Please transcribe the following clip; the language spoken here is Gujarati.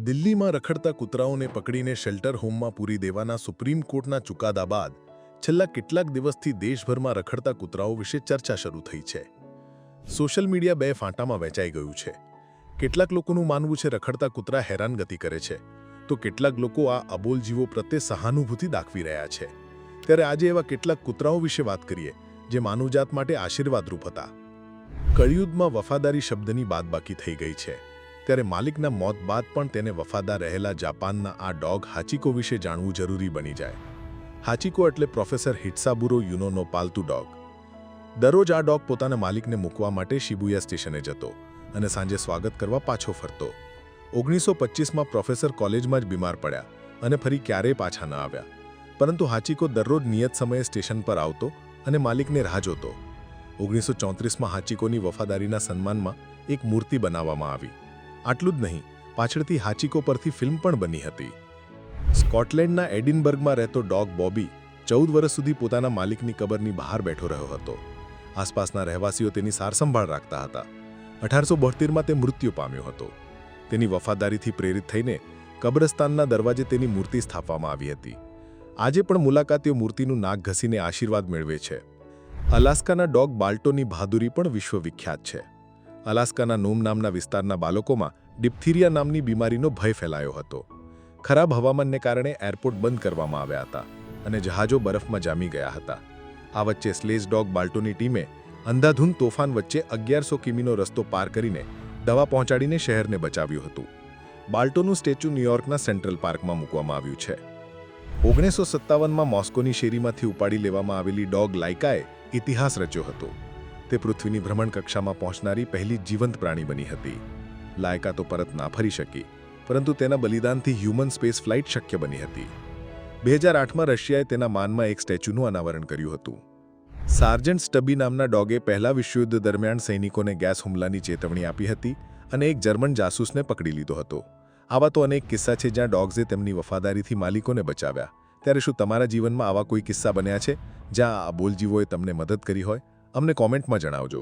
દિલ્હીમાં રખડતા કૂતરાઓને પકડીને શેલ્ટર હોમમાં પૂરી દેવાના સુપ્રીમ કોર્ટના ચુકાદા બાદ છેલ્લા કેટલાક દિવસથી દેશભરમાં રખડતા કૂતરાઓ વિશે ચર્ચા શરૂ થઈ છે. સોશિયલ મીડિયા બે ફાંટામાં વહેંચાઈ ગયું છે. કેટલાક લોકોનું માનવું છે રખડતા કૂતરા હેરાનગતિ કરે છે, તો કેટલાક લોકો આ અબોલ જીવો પ્રત્યે સહાનુભૂતિ દાખવી રહ્યા છે. ત્યારે આજે એવા કેટલાક કૂતરાઓ વિશે વાત કરીએ જે માનવજાત માટે આશીર્વાદરૂપ હતા. કળિયુગમાં વફાદારી શબ્દની બાદબાકી થઈ ગઈ છે, ત્યારે માલિકના મોત બાદ પણ તેને વફાદાર રહેલા જાપાનના આ ડોગ હાચિકો વિશે જાણવું જરૂરી બની જાય. હાચિકો એટલે પ્રોફેસર હિટ્સાબુરો યુનોનો પાલતુ ડોગ. દરરોજ આ ડોગ પોતાના માલિકને મૂકવા માટે શિબુયા સ્ટેશને જતો અને સાંજે સ્વાગત કરવા પાછો ફરતો. 1925માં પ્રોફેસર કોલેજમાં જ બીમાર પડ્યા અને ફરી ક્યારેય પાછા ન આવ્યા. પરંતુ હાચિકો દરરોજ નિયત સમયે સ્ટેશન પર આવતો અને માલિકને રાહ જોતો. 1934માં હાચિકોની વફાદારીના સન્માનમાં એક મૂર્તિ બનાવવામાં આવી. આટલું જ નહીં, પાછળથી હાચિકો પરથી ફિલ્મ પણ બની હતી. સ્કોટલેન્ડના એડિનબર્ગમાં રહેતો ડોગ બોબી 14 વર્ષ સુધી પોતાના માલિકની કબરની બહાર બેઠો રહ્યો હતો. આસપાસના રહેવાસીઓ તેની સારસંભાળ રાખતા હતા. 1872માં તે મૃત્યુ પામ્યો હતો. તેની વફાદારીથી પ્રેરિત થઈને કબ્રસ્તાનના દરવાજે તેની મૂર્તિ સ્થાપવામાં આવી હતી. આજે પણ મુલાકાતીઓ મૂર્તિનું નાક ઘસીને આશીર્વાદ મેળવે છે. અલાસ્કાના ડોગ બાલ્ટોની બહાદુરી પણ વિશ્વવિખ્યાત છે. અલાસ્કાના નોમ નામના વિસ્તારના બાળકોમાં ડિપ્થીરિયા નામની બીમારીનો ભય ફેલાયો હતો. ખરાબ હવામાનને કારણે એરપોર્ટ બંધ કરવામાં આવ્યા હતા અને જહાજો બરફમાં જામી ગયા હતા. આ વચ્ચે સ્લેજ ડોગ બાલ્ટોની ટીમે અંધાધૂંધ તોફાન વચ્ચે 1100 કિમીનો રસ્તો પાર કરીને દવા પહોંચાડીને શહેરને બચાવ્યું હતું. બાલ્ટોનું સ્ટેચ્યુ ન્યૂયોર્કના સેન્ટ્રલ પાર્કમાં મૂકવામાં આવ્યું છે. 1957માં મોસ્કોની શેરીમાંથી ઉપાડી લેવામાં આવેલી ડોગ લાઇકાએ ઇતિહાસ રચ્યો હતો. તે પૃથ્વીની ભ્રમણકક્ષામાં પહોંચનારી પહેલી જીવંત પ્રાણી બની હતી. લાયકા તો પરત ના ફરી શકી, પરંતુ તેના બલિદાનથી હ્યુમન સ્પેસ ફ્લાઇટ શક્ય બની હતી. 2008માં રશિયાએ તેના માનમાં એક સ્ટેચ્યુનું અનાવરણ કર્યું હતું. સાર્જન્ટ સ્ટબી નામના ડોગે પહેલા વિશ્વયુદ્ધ દરમિયાન સૈનિકોને ગેસ હુમલાની ચેતવણી આપી હતી અને એક જર્મન જાસૂસને પકડી લીધો હતો. આવા તો અનેક કિસ્સા છે જ્યાં ડોગ્સે તેમની વફાદારીથી માલિકોને બચાવ્યા. ત્યારે શું તમારા જીવનમાં આવા કોઈ કિસ્સા બન્યા છે જ્યાં આ અબોલ જીવોએ તમને મદદ કરી હોય? અમને કોમેન્ટમાં જણાવજો.